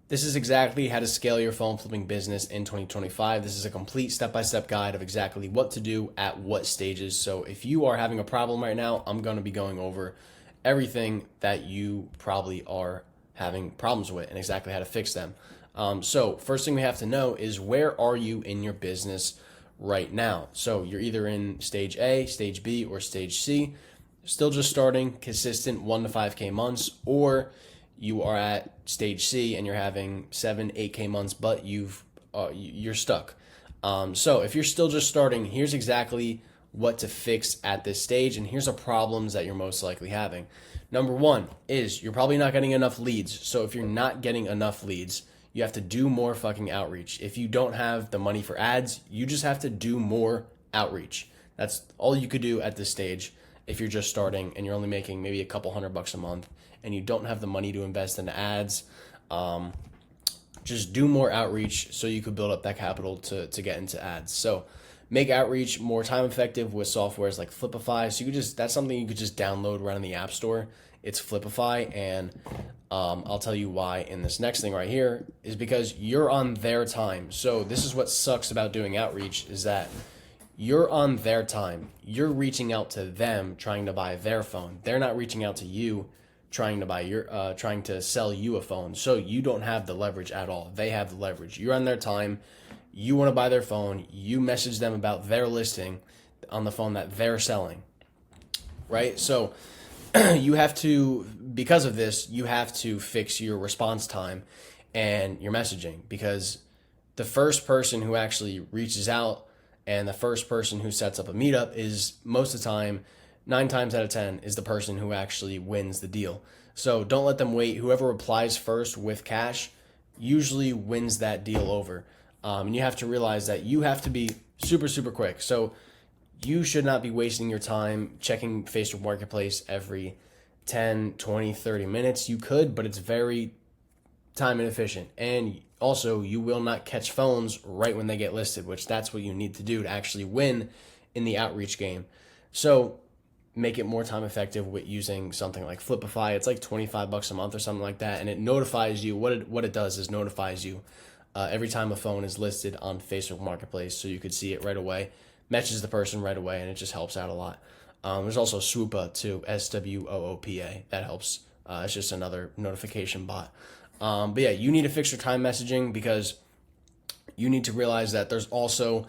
This is exactly how to scale your phone flipping business in 2025. This is a complete step-by-step guide of exactly what to do at what stages. So if you are having a problem right now, I'm going to be going over everything that you probably are having problems with and exactly how to fix them. So first thing we have to know is, where are you in your business right now? So you're either in stage A, stage B, or stage C, still just starting, consistent 1 to 5K months, or you are at stage C and you're having 7, 8K months, but you're stuck. So if you're still just starting, here's exactly what to fix at this stage, and here's the problems that you're most likely having. Number one is you're probably not getting enough leads. So if you're not getting enough leads, you have to do more fucking outreach. If you don't have the money for ads, you just have to do more outreach. That's all you could do at this stage if you're just starting and you're only making maybe a couple $100 a month and you don't have the money to invest in ads. Just do more outreach so you could build up that capital to get into ads. So make outreach more time effective with softwares like Flipify. So that's something you could just download right in the App Store. It's Flipify, and I'll tell you why in this next thing right here, is because you're on their time. So this is what sucks about doing outreach, is that you're on their time. You're reaching out to them trying to buy their phone. They're not reaching out to you trying to sell you a phone. So you don't have the leverage at all. They have the leverage. You're on their time. You want to buy their phone. You message them about their listing on the phone that they're selling, right? So you have to, because of this, you have to fix your response time and your messaging, because the first person who actually reaches out and the first person who sets up a meetup is, most of the time, 9 times out of 10, is the person who actually wins the deal. So don't let them wait. Whoever replies first with cash usually wins that deal over. And you have to realize that you have to be super, super quick. So you should not be wasting your time checking Facebook Marketplace every 10, 20, 30 minutes. You could, but it's very time inefficient. And also, you will not catch phones right when they get listed, which that's what you need to do to actually win in the outreach game. So make it more time effective with using something like Flipify. It's like $25 a month or something like that, and it notifies you. What it does is notifies you every time a phone is listed on Facebook Marketplace, so you could see it right away, messages the person right away, and it just helps out a lot. There's also Swoopa too, SWOOPA. That helps. It's just another notification bot. But yeah, you need to fix your time messaging, because you need to realize that there's also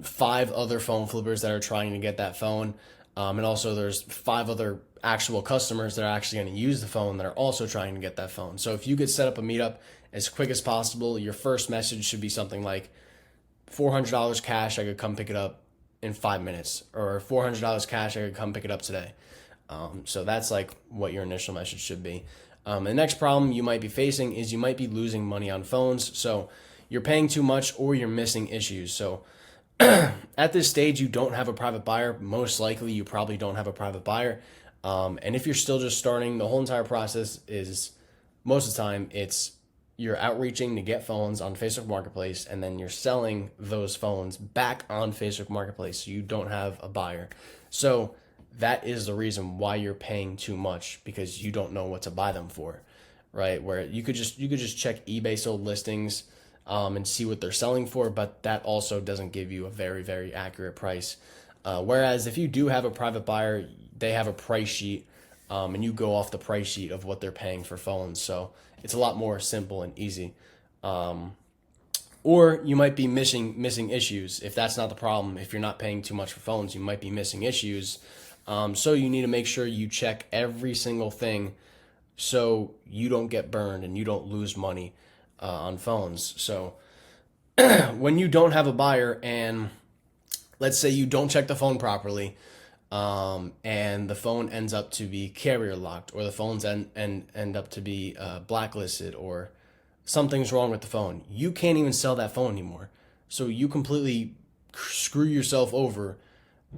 5 other phone flippers that are trying to get that phone. And also there's 5 other actual customers that are actually going to use the phone that are also trying to get that phone. So if you could set up a meetup as quick as possible, your first message should be something like $400 cash, I could come pick it up in 5 minutes, or $400 cash, I could come pick it up today. So that's like what your initial message should be. The next problem you might be facing is you might be losing money on phones. So you're paying too much or you're missing issues. So at this stage, you don't have a private buyer. Most likely, you probably don't have a private buyer. And if you're still just starting, the whole entire process is, most of the time, it's you're outreaching to get phones on Facebook Marketplace, and then you're selling those phones back on Facebook Marketplace. So you don't have a buyer. So that is the reason why you're paying too much, because you don't know what to buy them for, right? Where you could just check eBay sold listings and see what they're selling for, but that also doesn't give you a very, very accurate price. Whereas if you do have a private buyer, they have a price sheet, and you go off the price sheet of what they're paying for phones. So it's a lot more simple and easy. Or you might be missing issues. If that's not the problem, if you're not paying too much for phones, you might be missing issues. So you need to make sure you check every single thing so you don't get burned and you don't lose money on phones. So when you don't have a buyer, and let's say you don't check the phone properly, and the phone ends up to be carrier locked, or the phones end up to be blacklisted, or something's wrong with the phone, you can't even sell that phone anymore. So you completely screw yourself over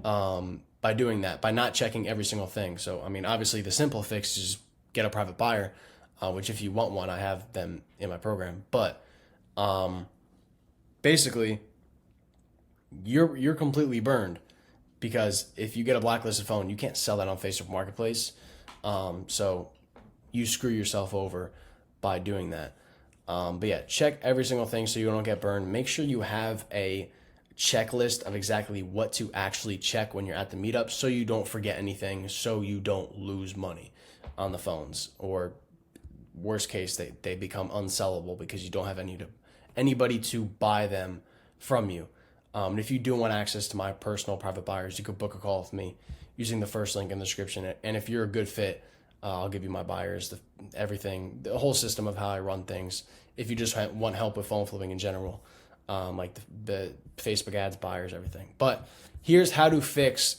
by doing that, by not checking every single thing. So, I mean, obviously the simple fix is get a private buyer, which if you want one, I have them in my program. But basically, you're completely burned, because if you get a blacklisted phone, you can't sell that on Facebook Marketplace. So you screw yourself over by doing that. But yeah, check every single thing so you don't get burned. Make sure you have a checklist of exactly what to actually check when you're at the meetup so you don't forget anything, so you don't lose money on the phones, or worst case, they become unsellable because you don't have anybody to buy them from you. And if you do want access to my personal private buyers, you could book a call with me using the first link in the description. And if you're a good fit, I'll give you my buyers, everything, the whole system of how I run things. If you just want help with phone flipping in general, like the Facebook ads, buyers, everything. But here's how to fix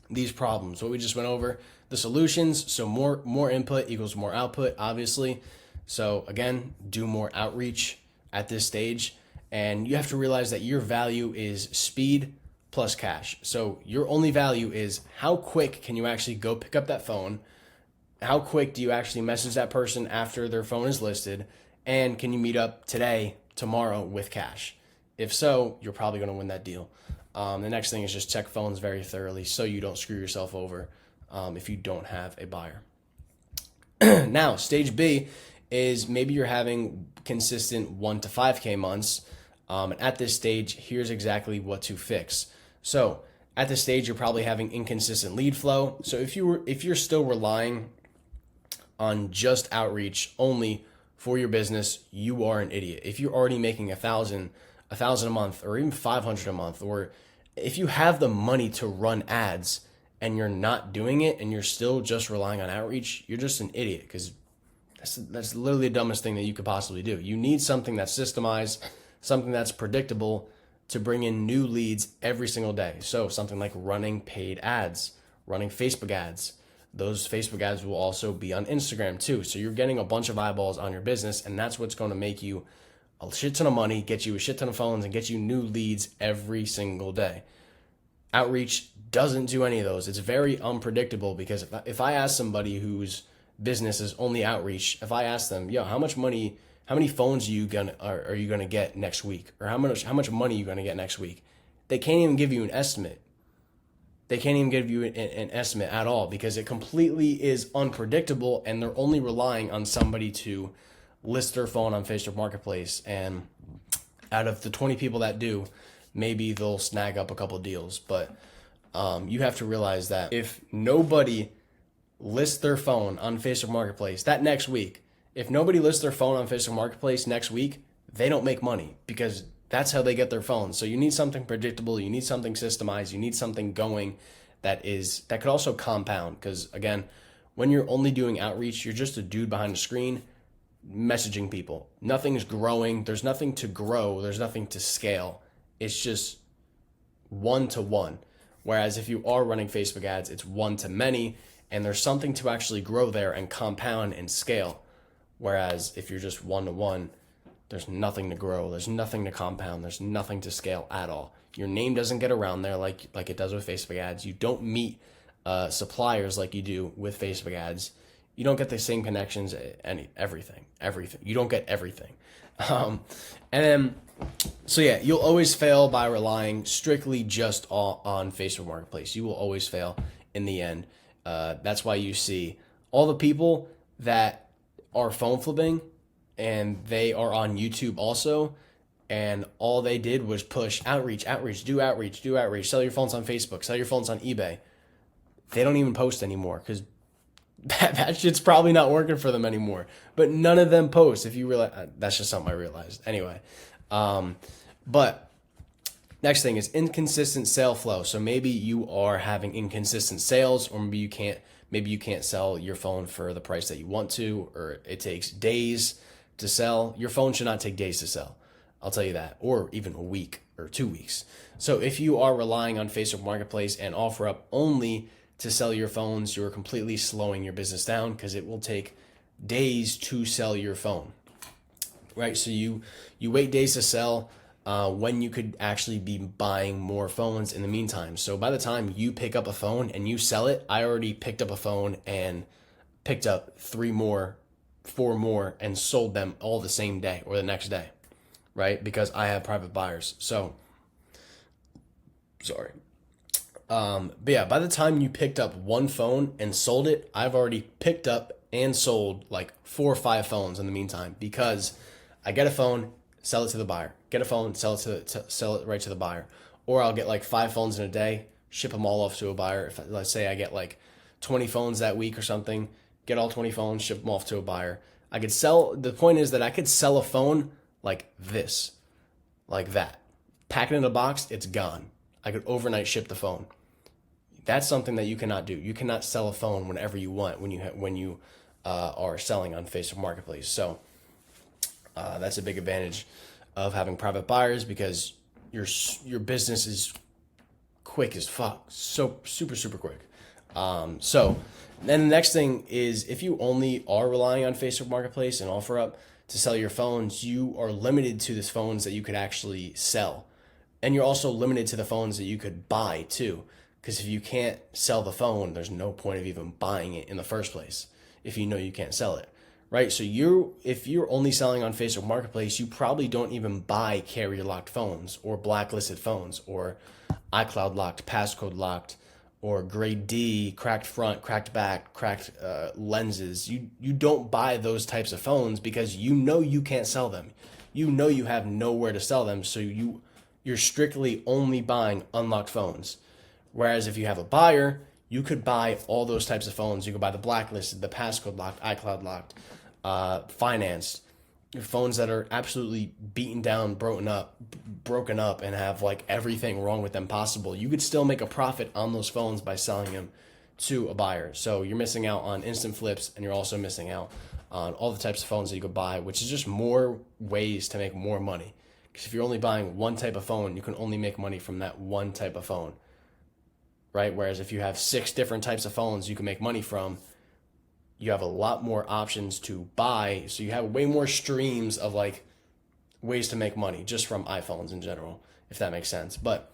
these problems. What we just went over, the solutions. So more input equals more output, obviously. So again, do more outreach at this stage. And you have to realize that your value is speed plus cash. So your only value is how quick can you actually go pick up that phone? How quick do you actually message that person after their phone is listed? And can you meet up today, tomorrow with cash? If so, you're probably going to win that deal. The next thing is just check phones very thoroughly so you don't screw yourself over if you don't have a buyer. Now, stage B is maybe you're having consistent 1 to 5K months. And at this stage, here's exactly what to fix. So at this stage, you're probably having inconsistent lead flow. So if you're still relying on just outreach only for your business, you are an idiot. If you're already making $1,000 a month, or even $500 a month, or if you have the money to run ads and you're not doing it and you're still just relying on outreach, you're just an idiot, because that's literally the dumbest thing that you could possibly do. You need something that's systemized, something that's predictable to bring in new leads every single day. So something like running paid ads, running Facebook ads. Those Facebook ads will also be on Instagram too. So you're getting a bunch of eyeballs on your business, and that's what's going to make you a shit ton of money, get you a shit ton of phones, and get you new leads every single day. Outreach doesn't do any of those. It's very unpredictable, because if I ask somebody whose business is only outreach, if I ask them, yo, how many phones are you gonna get next week, or how much money are you gonna get next week, they can't even give you an estimate. They can't even give you an estimate at all, because it completely is unpredictable, and they're only relying on somebody to list their phone on Facebook Marketplace. And out of the 20 people that do, maybe they'll snag up a couple deals. But you have to realize that if nobody lists their phone on Facebook Marketplace that next week, if nobody lists their phone on Facebook Marketplace next week, they don't make money, because that's how they get their phones. So you need something predictable. You need something systemized. You need something going that could also compound. Because again, when you're only doing outreach, you're just a dude behind a screen messaging people. Nothing's growing. There's nothing to grow. There's nothing to scale. It's just one to one. Whereas if you are running Facebook ads, it's one to many, and there's something to actually grow there and compound and scale. Whereas if you're just one to one, there's nothing to grow. There's nothing to compound. There's nothing to scale at all. Your name doesn't get around there like it does with Facebook ads. You don't meet suppliers like you do with Facebook ads. You don't get the same connections, everything. You don't get everything. And then, so yeah, you'll always fail by relying strictly just on Facebook Marketplace. You will always fail in the end. That's why you see all the people that are phone flipping, and they are on YouTube also, and all they did was push outreach, do outreach, sell your phones on Facebook, sell your phones on eBay. They don't even post anymore, because that shit's probably not working for them anymore. But none of them post. If you realize, that's just something I realized. Anyway, but next thing is inconsistent sale flow. So maybe you are having inconsistent sales, or maybe you can't sell your phone for the price that you want to, or it takes days to sell. Your phone should not take days to sell, I'll tell you that, or even a week or 2 weeks. So if you are relying on Facebook Marketplace and OfferUp only to sell your phones, you're completely slowing your business down, because it will take days to sell your phone, right? So you wait days to sell when you could actually be buying more phones in the meantime. So by the time you pick up a phone and you sell it, I already picked up a phone and picked up 3 more, 4 more, and sold them all the same day or the next day, right? Because I have private buyers. So, sorry. But yeah, by the time you picked up one phone and sold it, I've already picked up and sold like 4 or 5 phones in the meantime, because I get a phone, sell it to the buyer. Get a phone, sell it right to the buyer. Or I'll get like 5 phones in a day, ship them all off to a buyer. If let's say I get like 20 phones that week or something, get all 20 phones, ship them off to a buyer. I could sell. The point is that I could sell a phone like this, like that. Pack it in a box, it's gone. I could overnight ship the phone. That's something that you cannot do. You cannot sell a phone whenever you want when you are selling on Facebook Marketplace. So that's a big advantage of having private buyers, because your business is quick as fuck, so super quick. So then the next thing is, if you only are relying on Facebook Marketplace and OfferUp to sell your phones, you are limited to the phones that you could actually sell, and you're also limited to the phones that you could buy too. Because if you can't sell the phone, there's no point of even buying it in the first place if you know you can't sell it, right? So if you're only selling on Facebook Marketplace, you probably don't even buy carrier locked phones or blacklisted phones or iCloud locked, passcode locked, or grade D, cracked front, cracked back, cracked lenses. You don't buy those types of phones because you know you can't sell them. You know you have nowhere to sell them, so you're strictly only buying unlocked phones. Whereas if you have a buyer, you could buy all those types of phones. You could buy the blacklisted, the passcode locked, iCloud locked, financed, phones that are absolutely beaten down, broken up, and have like everything wrong with them possible. You could still make a profit on those phones by selling them to a buyer. So you're missing out on instant flips, and you're also missing out on all the types of phones that you could buy, which is just more ways to make more money. Because if you're only buying one type of phone, you can only make money from that one type of phone. Right? Whereas if you have 6 different types of phones you can make money from, you have a lot more options to buy. So you have way more streams of like ways to make money just from iPhones in general, if that makes sense. But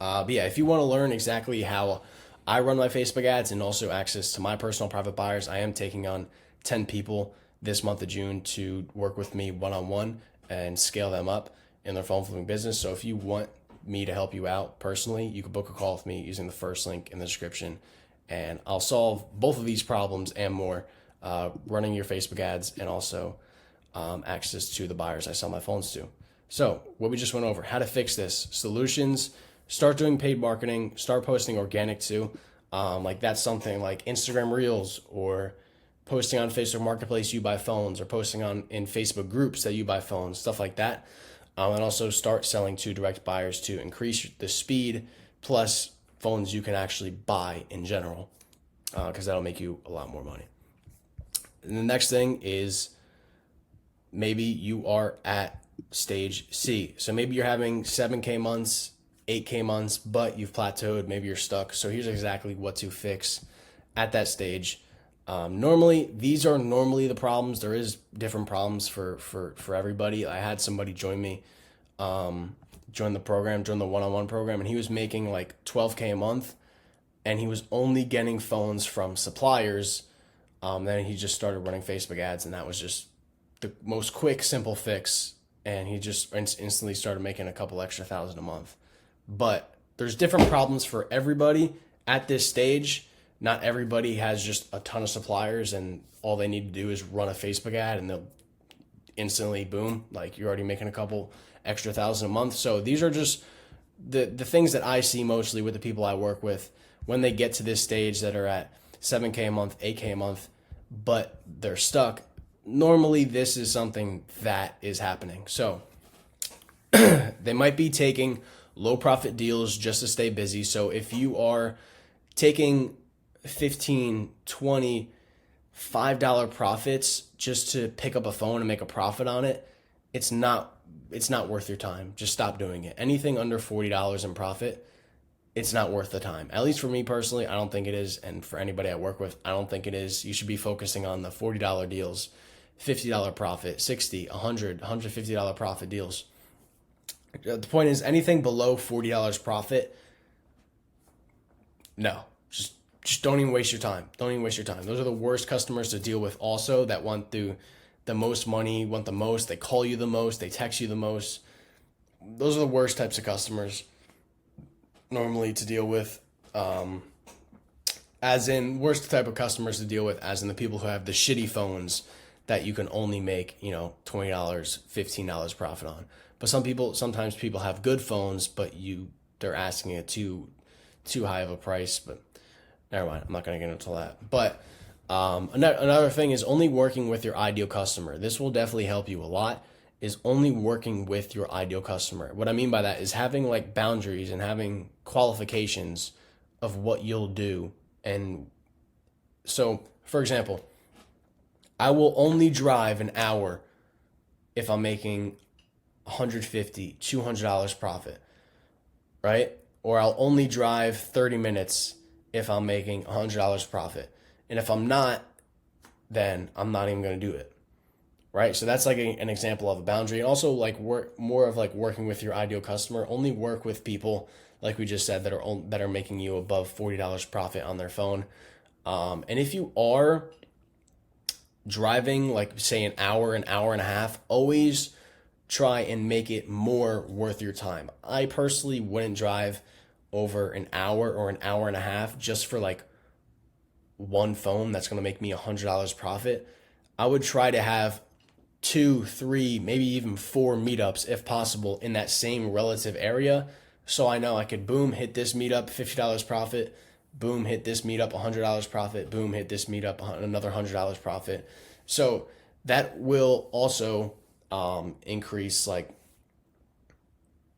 yeah, if you want to learn exactly how I run my Facebook ads and also access to my personal private buyers, I am taking on 10 people this month of June to work with me one-on-one and scale them up in their phone flipping business. So if you want me to help you out personally, you can book a call with me using the first link in the description, and I'll solve both of these problems and more, running your Facebook ads and also access to the buyers I sell my phones to. So what we just went over, how to fix this, solutions, start doing paid marketing, start posting organic too. Like that's something like Instagram Reels, or posting on Facebook Marketplace you buy phones, or posting in Facebook groups that you buy phones, stuff like that. And also start selling to direct buyers to increase the speed, plus phones you can actually buy in general, because that'll make you a lot more money. And the next thing is, maybe you are at stage C. So maybe you're having 7K months, 8K months, but you've plateaued, maybe you're stuck. So here's exactly what to fix at that stage. Normally, these are normally the problems. There is different problems for everybody. I had somebody join me, join the program, join the one-on-one program, and he was making like 12K a month, and he was only getting phones from suppliers. Then he just started running Facebook ads, and that was just the most quick, simple fix. And he just instantly started making a couple extra thousand a month. But there's different problems for everybody at this stage. Not everybody has just a ton of suppliers and all they need to do is run a Facebook ad and they'll instantly, boom, like you're already making a couple extra thousand a month. So these are just the things that I see mostly with the people I work with when they get to this stage that are at 7K a month, 8K a month, but they're stuck. Normally this is something that is happening. So they might be taking low profit deals just to stay busy. So if you are taking 15, 20, $5 profits just to pick up a phone and make a profit on it, it's not worth your time. Just stop doing it. Anything under $40 in profit, it's not worth the time. At least for me personally, I don't think it is. And for anybody I work with, I don't think it is. You should be focusing on the $40 deals, $50 profit, $60, $100, $150 profit deals. The point is, anything below $40 profit, no, just don't even waste your time. Don't even waste your time. Those are the worst customers to deal with also, that want the most money, want the most, they call you the most, they text you the most. Those are the worst types of customers normally to deal with. as in worst type of customers to deal with, as in the people who have the shitty phones that you can only make, $20, $15 profit on. But sometimes people have good phones, but they're asking it too high of a price. But never mind, I'm not going to get into that. But another thing is only working with your ideal customer. This will definitely help you a lot. Is only working with your ideal customer. What I mean by that is having like boundaries and having qualifications of what you'll do. And so, for example, I will only drive an hour if I'm making $150, $200 profit, right? Or I'll only drive 30 minutes if I'm making $100 profit. And if I'm not, then I'm not even going to do it. Right? So that's like an example of a boundary. And also like more of like working with your ideal customer. Only work with people, like we just said, that are making you above $40 profit on their phone. And if you are driving like say an hour and a half, always try and make it more worth your time. I personally wouldn't drive over an hour or an hour and a half just for like one phone that's going to make me $100 profit. I would try to have 2, 3, maybe even 4 meetups if possible in that same relative area. So I know I could boom, hit this meetup, $50 profit, boom, hit this meetup, $100 profit, boom, hit this meetup, another $100 profit. So that will also increase like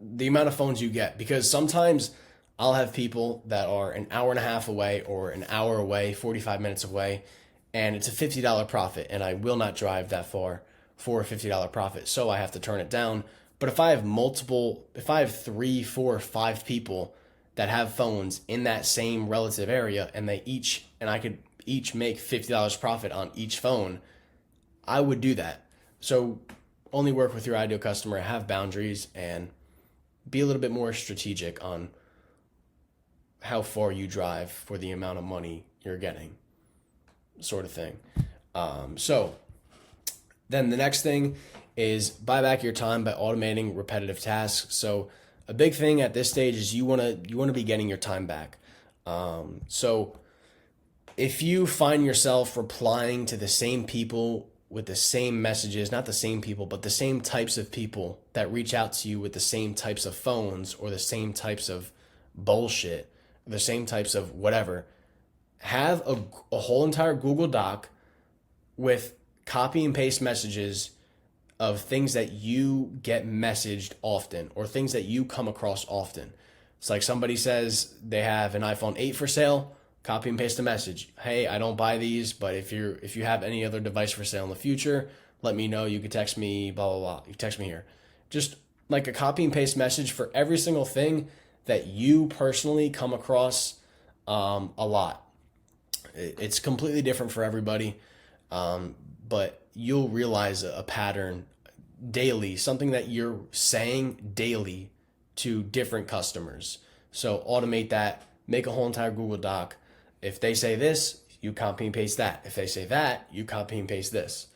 the amount of phones you get, because sometimes I'll have people that are an hour and a half away or an hour away, 45 minutes away, and it's a $50 profit, and I will not drive that far for a $50 profit, so I have to turn it down. But if I have 3, 4, 5 people that have phones in that same relative area, and I could each make $50 profit on each phone, I would do that. So only work with your ideal customer, have boundaries, and be a little bit more strategic on how far you drive for the amount of money you're getting, sort of thing. So then the next thing is buy back your time by automating repetitive tasks. So a big thing at this stage is you want to be getting your time back. So if you find yourself replying to the same people with the same messages, not the same people, but the same types of people that reach out to you with the same types of phones or the same types of bullshit, the same types of whatever, have a whole entire Google Doc with copy and paste messages of things that you get messaged often or things that you come across often. It's like somebody says they have an iPhone 8 for sale, copy and paste a message. Hey, I don't buy these, but if you have any other device for sale in the future, let me know. You can text me, blah, blah, blah. You text me here. Just like a copy and paste message for every single thing that you personally come across a lot. It's completely different for everybody. But you'll realize a pattern daily, something that you're saying daily to different customers. So automate that, make a whole entire Google Doc. If they say this, you copy and paste that. If they say that, you copy and paste this.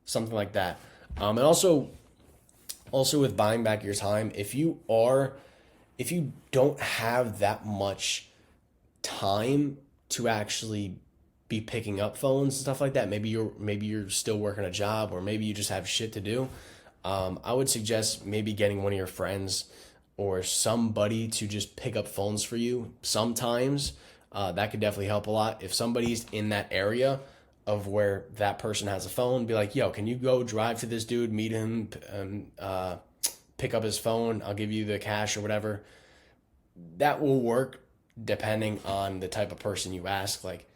Something like that. And also with buying back your time, if you don't have that much time to actually be picking up phones and stuff like that, maybe you're still working a job, or maybe you just have shit to do, I would suggest maybe getting one of your friends or somebody to just pick up phones for you sometimes. That could definitely help a lot. If somebody's in that area of where that person has a phone, be like, yo, can you go drive to this dude, meet him, and pick up his phone? I'll give you the cash or whatever. That will work depending on the type of person you ask. Like,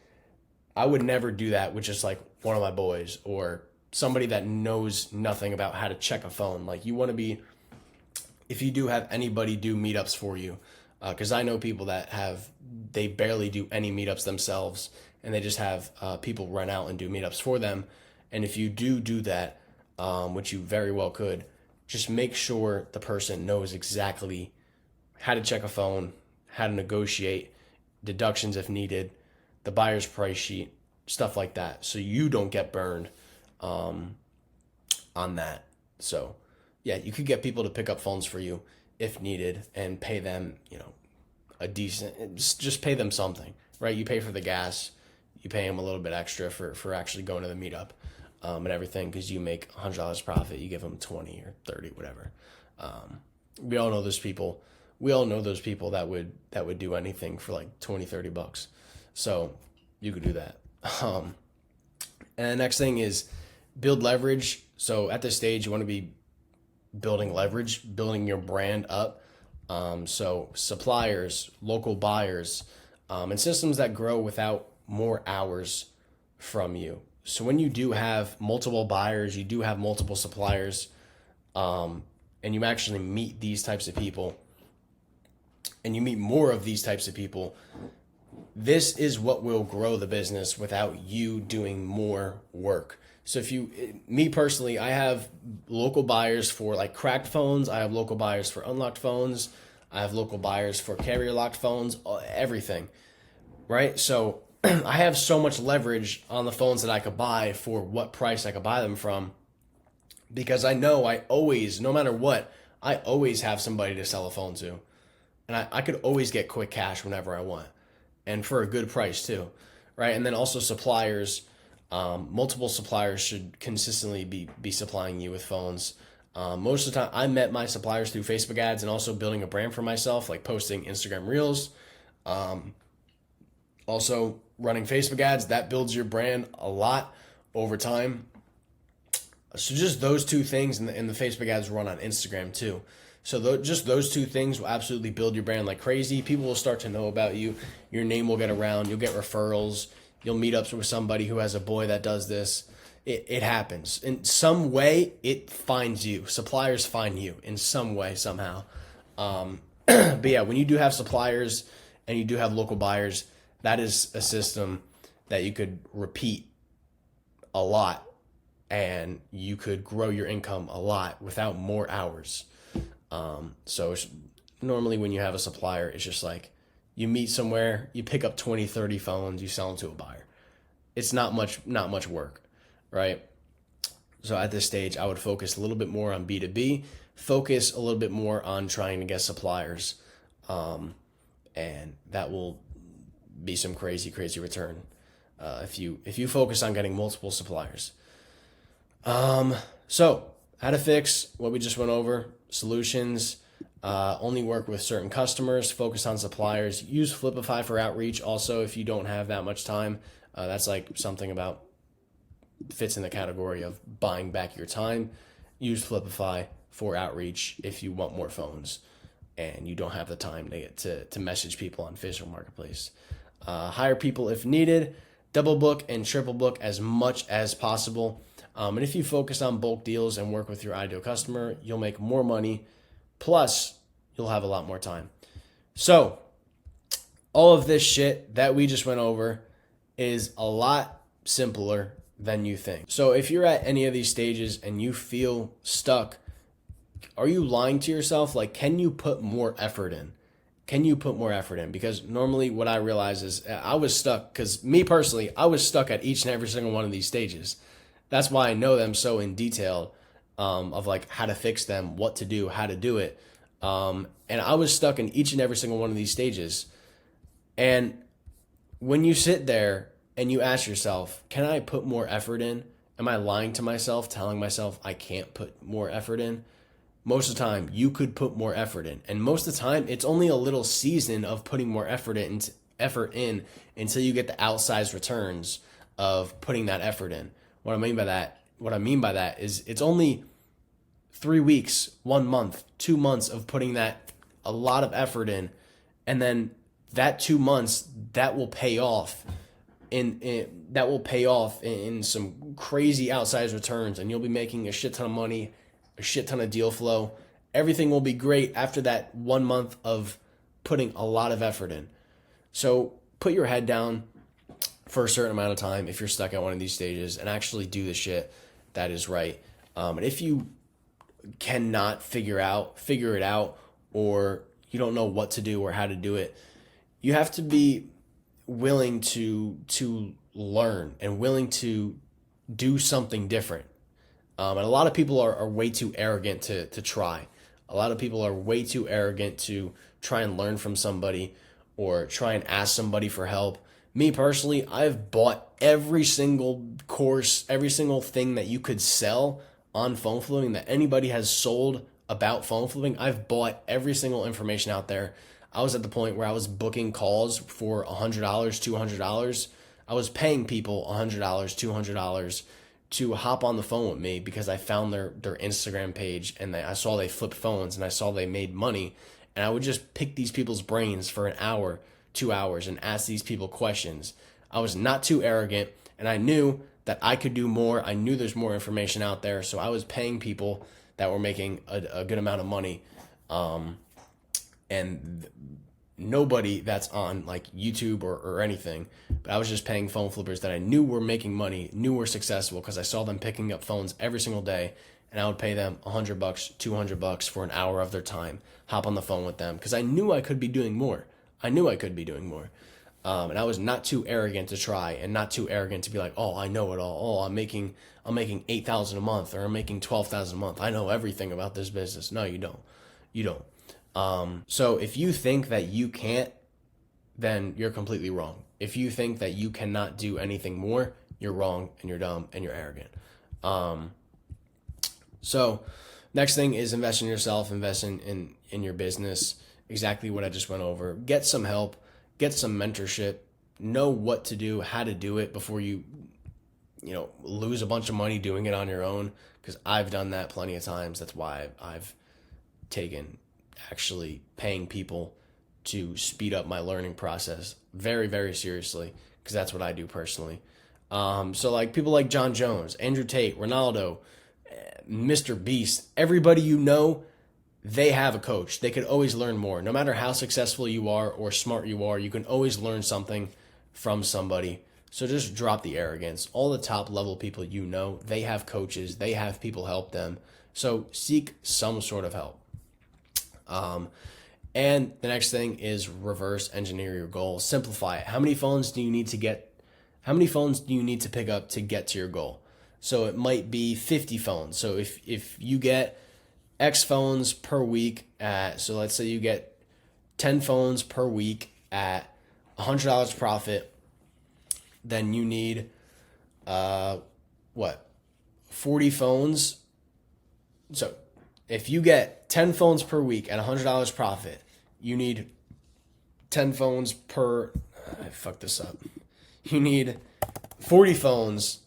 I would never do that with just like one of my boys or somebody that knows nothing about how to check a phone. Like, you want to be, if you do have anybody do meetups for you, because I know people that they barely do any meetups themselves, and they just have people run out and do meetups for them. And if you do that, which you very well could, just make sure the person knows exactly how to check a phone, how to negotiate, deductions if needed, the buyer's price sheet, stuff like that, so you don't get burned on that. So yeah, you could get people to pick up phones for you if needed and pay them, a decent, just pay them something, right? You pay for the gas, you pay them a little bit extra for actually going to the meetup, and everything, because you make $100 profit, you give them 20 or 30, whatever. We all know those people. We all know those people that would do anything for like 20, 30 bucks. So you could do that. And the next thing is build leverage. So at this stage, you want to be building leverage, building your brand up. So suppliers, local buyers, and systems that grow without more hours from you. So when you do have multiple buyers, you do have multiple suppliers, and you actually meet these types of people, and you meet more of these types of people, this is what will grow the business without you doing more work. So me personally, I have local buyers for like cracked phones. I have local buyers for unlocked phones. I have local buyers for carrier locked phones, everything, right? So I have so much leverage on the phones that I could buy for what price I could buy them from, because I know I always, no matter what, I always have somebody to sell a phone to. And I could always get quick cash whenever I want, and for a good price too, right? And then also suppliers, multiple suppliers should consistently be supplying you with phones. Most of the time, I met my suppliers through Facebook ads and also building a brand for myself, like posting Instagram Reels. Also running Facebook ads, that builds your brand a lot over time. So just those two things, and the Facebook ads run on Instagram too. So just those two things will absolutely build your brand like crazy. People will start to know about you. Your name will get around. You'll get referrals. You'll meet up with somebody who has a boy that does this. It happens. In some way, it finds you. Suppliers find you in some way, somehow. But yeah, when you do have suppliers and you do have local buyers, that is a system that you could repeat a lot, and you could grow your income a lot without more hours. So normally when you have a supplier, it's just like you meet somewhere, you pick up 20, 30 phones, you sell them to a buyer. It's not much work, right? So at this stage, I would focus a little bit more on B2B, focus a little bit more on trying to get suppliers. And that will be some crazy return. If you focus on getting multiple suppliers. So how to fix what we just went over, solutions, only work with certain customers, focus on suppliers, use Flipify for outreach. Also, if you don't have that much time, that's like something about fits in the category of buying back your time. Use Flipify for outreach if you want more phones and you don't have the time to message people on Facebook Marketplace. Hire people if needed, double book and triple book as much as possible. And if you focus on bulk deals and work with your ideal customer, you'll make more money. Plus, you'll have a lot more time. So, all of this shit that we just went over is a lot simpler than you think. So, if you're at any of these stages and you feel stuck, are you lying to yourself? Like, can you put more effort in? Can you put more effort in? Because normally what I realize is I was stuck, because me personally, I was stuck at each and every single one of these stages. That's why I know them so in detail, of like how to fix them, what to do, how to do it. And I was stuck in each and every single one of these stages. And when you sit there and you ask yourself, can I put more effort in? Am I lying to myself, telling myself I can't put more effort in? Most of the time, you could put more effort in. And most of the time, it's only a little season of putting more effort in until you get the outsized returns of putting that effort in. What I mean by that is it's only 3 weeks, 1 month, 2 months of putting a lot of effort in, and then that 2 months that will pay off in some crazy outsized returns, and you'll be making a shit ton of money, a shit ton of deal flow. Everything will be great after that 1 month of putting a lot of effort in. So put your head down for a certain amount of time if you're stuck at one of these stages and actually do the shit that is right. And if you cannot figure it out, or you don't know what to do or how to do it, you have to be willing to learn and willing to do something different. And a lot of people are way too arrogant to try. A lot of people are way too arrogant to try and learn from somebody or try and ask somebody for help. Me personally, I've bought every single course, every single thing that you could sell on phone flipping that anybody has sold about phone flipping. I've bought every single information out there. I was at the point where I was booking calls for $100, $200. I was paying people $100, $200 to hop on the phone with me because I found their Instagram page and I saw they flipped phones and I saw they made money. And I would just pick these people's brains for an hour, 2 hours, and ask these people questions. I was not too arrogant, and I knew that I could do more. I knew there's more information out there, so I was paying people that were making a good amount of money. And nobody that's on like YouTube or anything, but I was just paying phone flippers that I knew were making money, knew were successful, because I saw them picking up phones every single day, and I would pay them $100, $200 for an hour of their time, hop on the phone with them, because I knew I could be doing more. And I was not too arrogant to try, and not too arrogant to be like, oh, I know it all. Oh, I'm making $8,000 a month, or I'm making $12,000 a month. I know everything about this business. No, you don't. You don't. So if you think that you can't, then you're completely wrong. If you think that you cannot do anything more, you're wrong and you're dumb and you're arrogant. So next thing is invest in yourself, invest in your business. Exactly what I just went over. Get some help, get some mentorship, know what to do, how to do it before you lose a bunch of money doing it on your own, because I've done that plenty of times. That's why I've taken actually paying people to speed up my learning process very, very seriously, because that's what I do personally. So like people like John Jones, Andrew Tate, Ronaldo, Mr. Beast, everybody they have a coach. They could always learn more. No matter how successful you are or smart you are, you can always learn something from somebody. So just drop the arrogance. All the top level people they have coaches. They have people help them. So seek some sort of help. And the next thing is reverse engineer your goal. Simplify it. How many phones do you need to pick up to get to your goal? So it might be 50 phones. So if you get X phones per week so let's say you get 10 phones per week at $100 profit, then you need 40 phones. So if you get 10 phones per week at $100 profit, you need 10 phones per, I fucked this up. You need 40 phones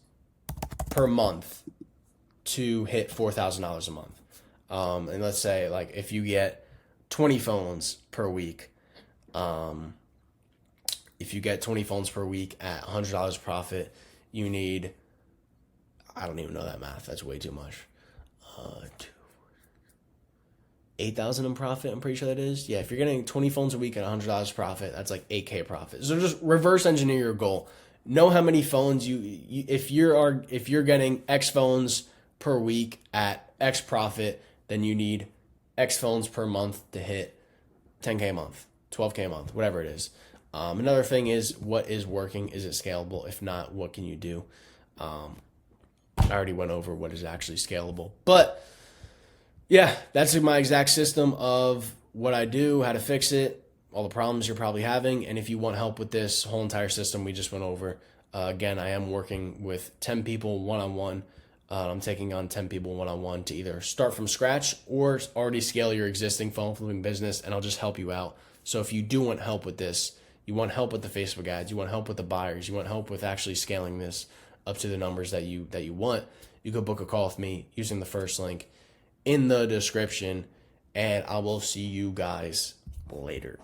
per month to hit $4,000 a month. And let's say like if you get 20 phones per week, if you get 20 phones per week at $100 profit, you need, I don't even know that math. That's way too much. 8,000 in profit. I'm pretty sure that is. Yeah. If you're getting 20 phones a week at $100 profit, that's like 8K profit. So just reverse engineer your goal. Know how many phones if you're getting X phones per week at X profit, then you need X phones per month to hit 10K a month, 12K a month, whatever it is. Another thing is, what is working? Is it scalable? If not, what can you do? I already went over what is actually scalable, but yeah, that's my exact system of what I do, how to fix it, all the problems you're probably having. And if you want help with this whole entire system we just went over, again, I am working with 10 people one-on-one. I'm taking on 10 people one-on-one to either start from scratch or already scale your existing phone flipping business, and I'll just help you out. So if you do want help with this, you want help with the Facebook ads, you want help with the buyers, you want help with actually scaling this up to the numbers that you want, you could book a call with me using the first link in the description, and I will see you guys later.